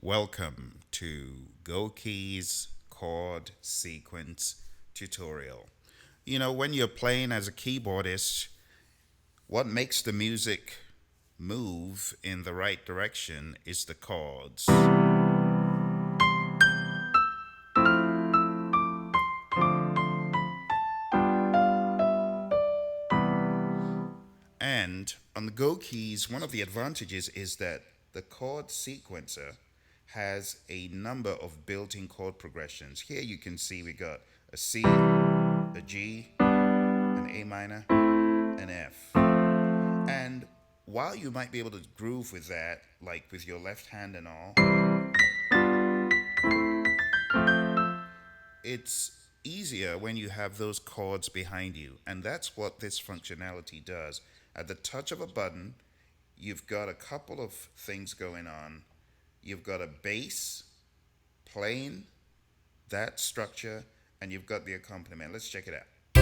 Welcome to Go Keys chord sequence tutorial. When you're playing as a keyboardist, what makes the music move in the right direction is the chords. And on the Go keys, one of the advantages is that the chord sequencer has a number of built-in chord progressions. Here you can see we got a C, a G, an A minor, an F. And while you might be able to groove with that, like with your left hand and all, it's easier when you have those chords behind you. And that's what this functionality does. At the touch of a button, you've got a couple of things going on. You've got a bass playing that structure, and you've got the accompaniment. Let's check it out. A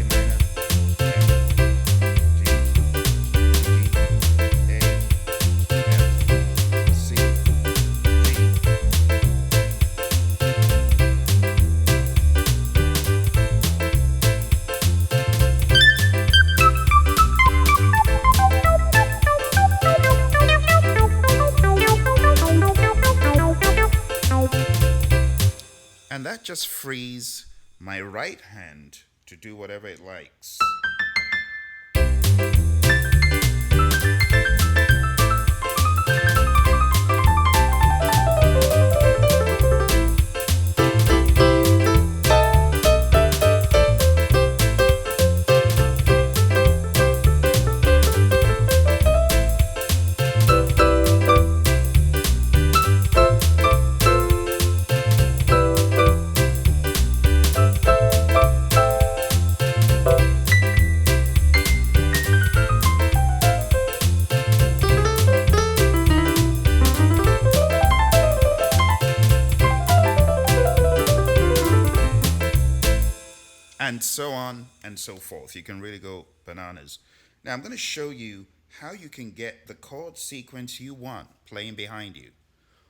minor, F, G, G, A, F, C, G. And that just frees my right hand to do whatever it likes. And so on and so forth. You can really go bananas. Now I'm going to show you how you can get the chord sequence you want playing behind you.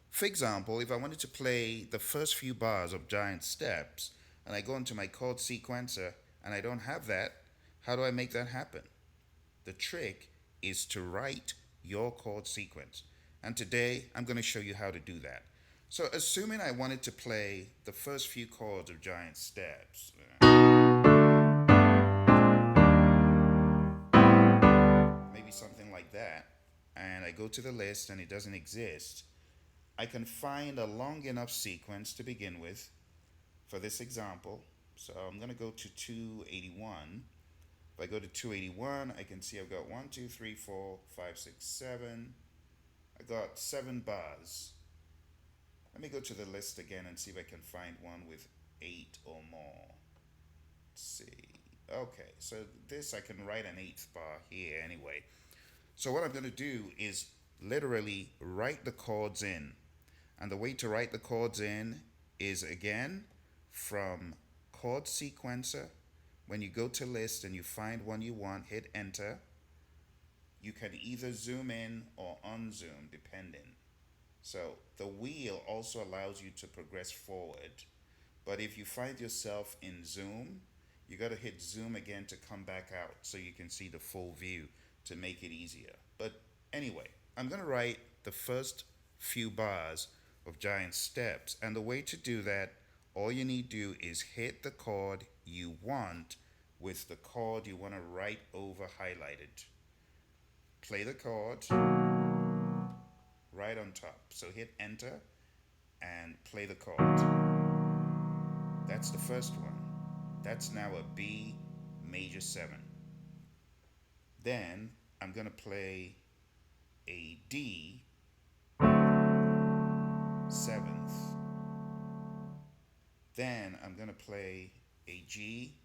For example, if I wanted to play the first few bars of Giant Steps and I go into my chord sequencer and I don't have that, how do I make that happen? The trick is to write your chord sequence. And today I'm going to show you how to do that. So assuming I wanted to play the first few chords of Giant Steps, something like that, and I go to the list and it doesn't exist, I can find a long enough sequence to begin with for this example. So I'm going to go to 281. If I go to 281, I can see I've got 1, 2, 3, 4, 5, 6, 7. I got 7 bars. Let me go to the list again and see if I can find one with 8 or more. Let's see. Okay, so this I can write an 8th bar here anyway. So what I'm going to do is literally write the chords in. And the way to write the chords in is, again, from chord sequencer. When you go to list and you find one you want, hit enter. You can either zoom in or unzoom, depending. So the wheel also allows you to progress forward. But if you find yourself in zoom, you got to hit zoom again to come back out so you can see the full view to make it easier. But anyway, I'm going to write the first few bars of Giant Steps. And the way to do that, all you need to do is hit the chord you want with the chord you want to write over highlighted. Play the chord right on top. So hit enter and play the chord. That's the first one. That's now a B major 7. Then I'm going to play a D 7th. Then I'm going to play a G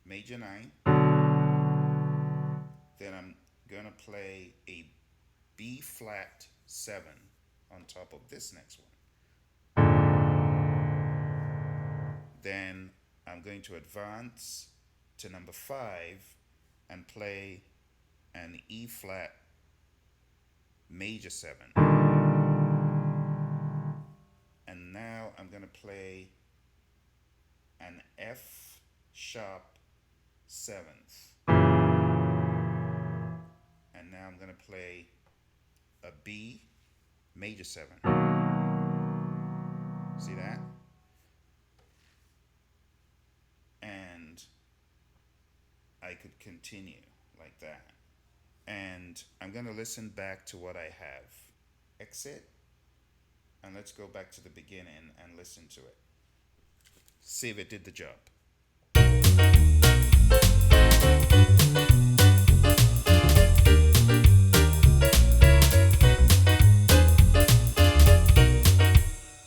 major 9. Then I'm going to play a B flat 7 on top of this next one. Then I'm going to advance to number 5 and play an E flat major 7. And now I'm going to play an F sharp 7th. And now I'm going to play a B major 7. See that? And I could continue like that. And I'm going to listen back to what I have. Exit. And let's go back to the beginning and listen to it. See if it did the job.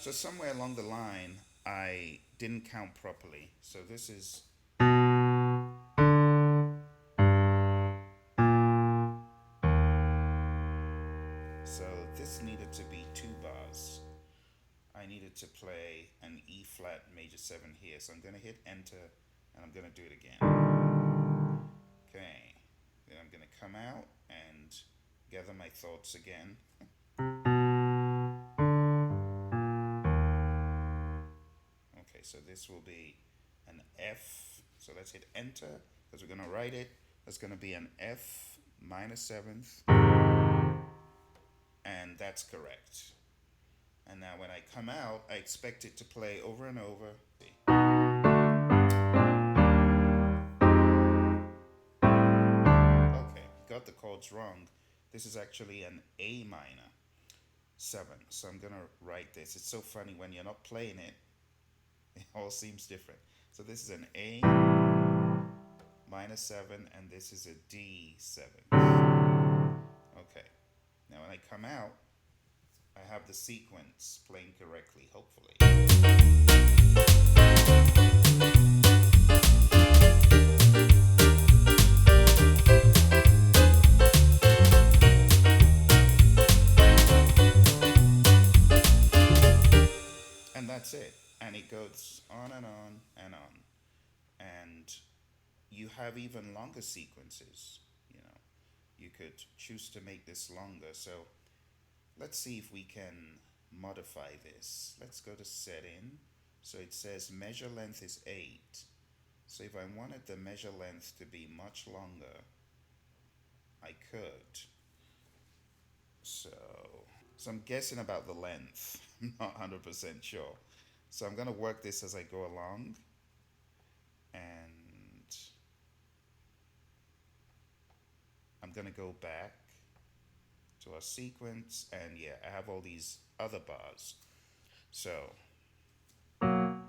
So somewhere along the line, I didn't count properly. So this is... So this needed to be 2 bars. I needed to play an E flat major 7 here. So I'm going to hit enter and I'm going to do it again. Okay. Then I'm going to come out and gather my thoughts again. Okay, so this will be an F. So let's hit enter because we're going to write it. That's going to be an F minor 7th. And that's correct. And now when I come out, I expect it to play over and over. Okay, got the chords wrong. This is actually an A minor 7. So I'm going to write this. It's so funny when you're not playing it, it all seems different. So this is an A minor 7 and this is a D 7. Okay. Now when I come out, I have the sequence playing correctly, hopefully. And that's it. And it goes on and on and on. And you have even longer sequences, you know. You could choose to make this longer. So let's see if we can modify this. Let's go to setting. So it says measure length is 8. So if I wanted the measure length to be much longer, I could. So I'm guessing about the length. I'm not 100% sure. So I'm going to work this as I go along. And I'm going to go back to our sequence, and yeah, I have all these other bars. So 1,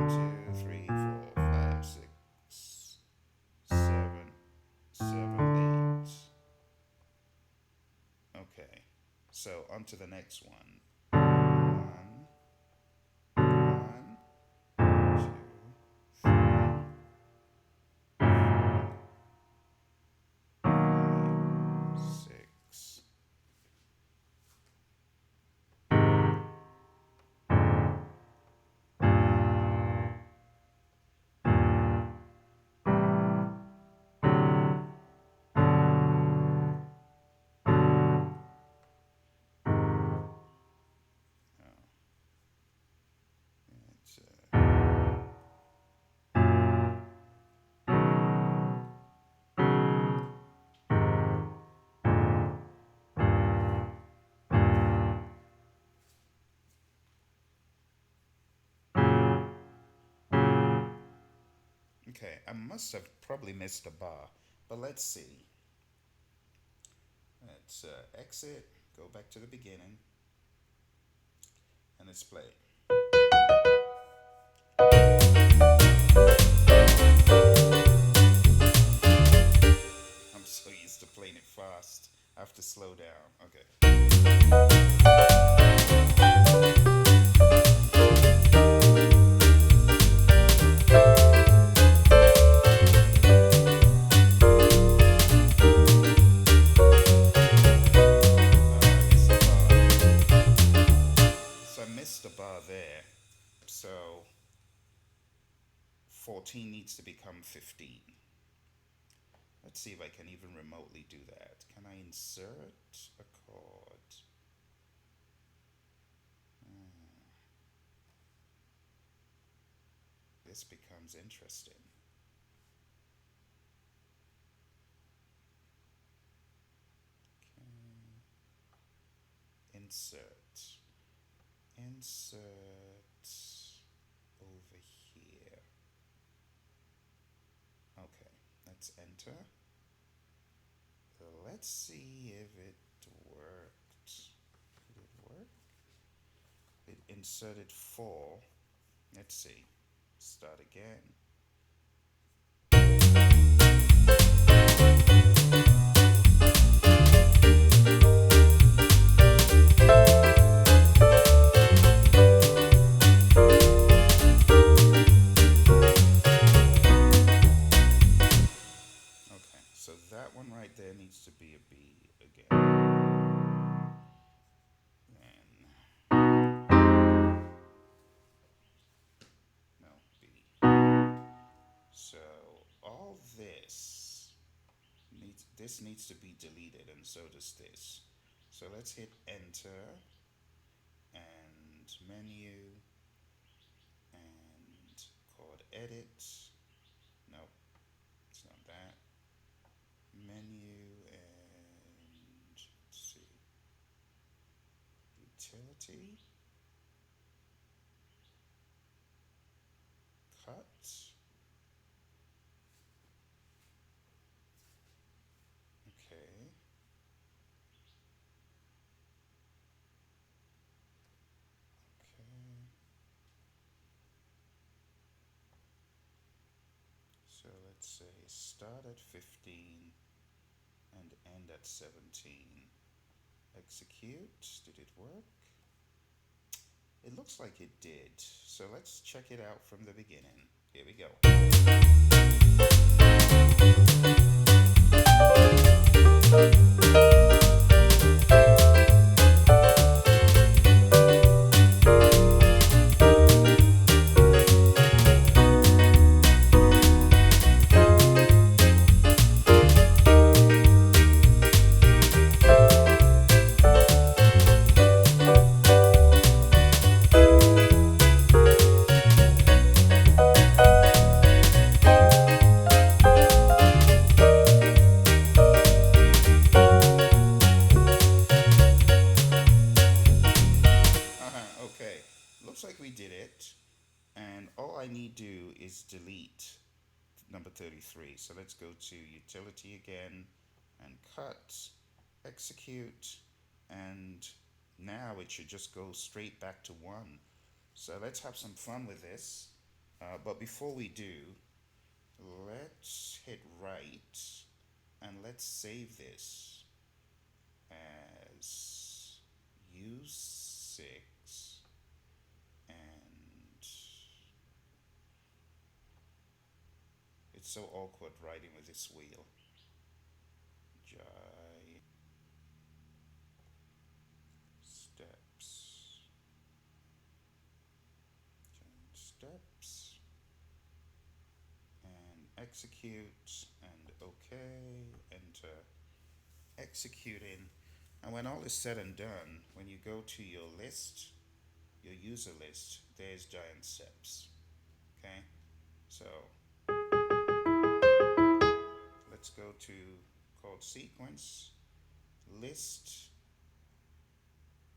2, 3, 4, 5, 6, 7, 7, 8. Okay, so on to the next one. 1, 2, 3, 4, 5, 6. Okay, I must have probably missed a bar, but let's see. Let's exit, go back to the beginning, and let's play. I'm so used to playing it fast. I have to slow down. Okay. There. So 14 needs to become 15. Let's see if I can even remotely do that. Can I insert a chord? This becomes interesting. Okay. Insert over here. Okay, let's enter. Let's see if it worked. Did it work? It inserted 4. Let's see. Start again. Okay, so that one right there needs to be a B again. No, B. So all this needs to be deleted, and so does this. So let's hit enter and menu and chord edit. Nope, it's not that. Menu and let's see. Utility. Cut. Okay. Okay. So let's say start at 15 and end at 17. Execute. Did it work? It looks like it did. So let's check it out from the beginning. Here we go. Okay, looks like we did it. And all I need to do is delete number 33. So let's go to utility again and cut, execute, and now it should just go straight back to 1. So let's have some fun with this. But before we do, let's hit right and let's save this as U6 and it's so awkward writing with this wheel. Giant steps. Giant steps. And execute and OK. Enter. Executing. And when all is said and done, when you go to your list, your user list, there's giant steps. Okay? So let's go to chord sequence, list,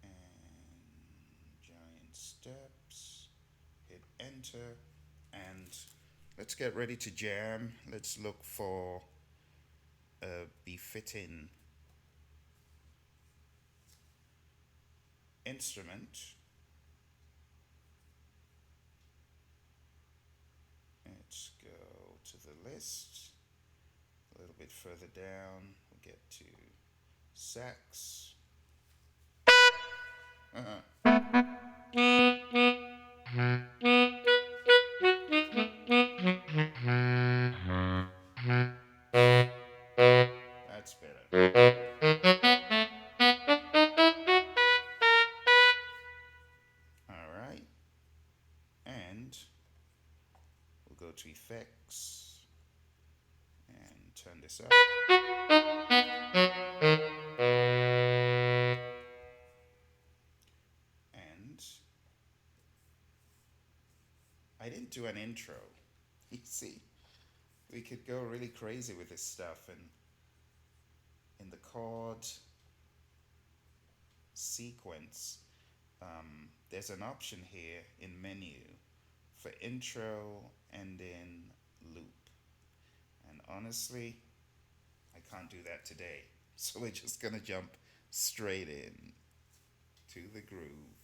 and giant steps. Hit enter, and let's get ready to jam. Let's look for a befitting instrument. Let's go to the list. A little bit further down, we'll get to sax. That's better. All right. And we'll go to effects and turn this up. do an intro. You see, we could go really crazy with this stuff, and in the chord sequence, there's an option here in menu for intro and in loop. And honestly, I can't do that today. So we're just gonna jump straight in to the groove.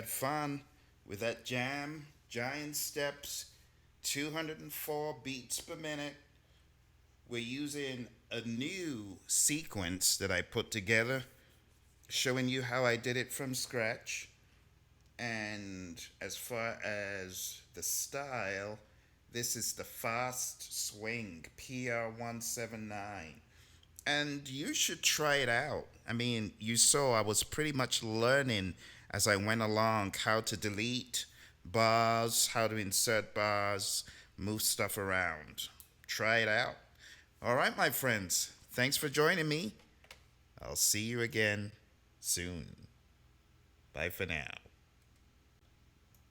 had fun with that jam, giant steps, 204 beats per minute. We're using a new sequence that I put together, showing you how I did it from scratch. And as far as the style, this is the fast swing PR179. And you should try it out. I mean, you saw I was pretty much learning as I went along how to delete bars, how to insert bars, move stuff around. Try it out. All right, my friends. Thanks for joining me. I'll see you again soon. Bye for now.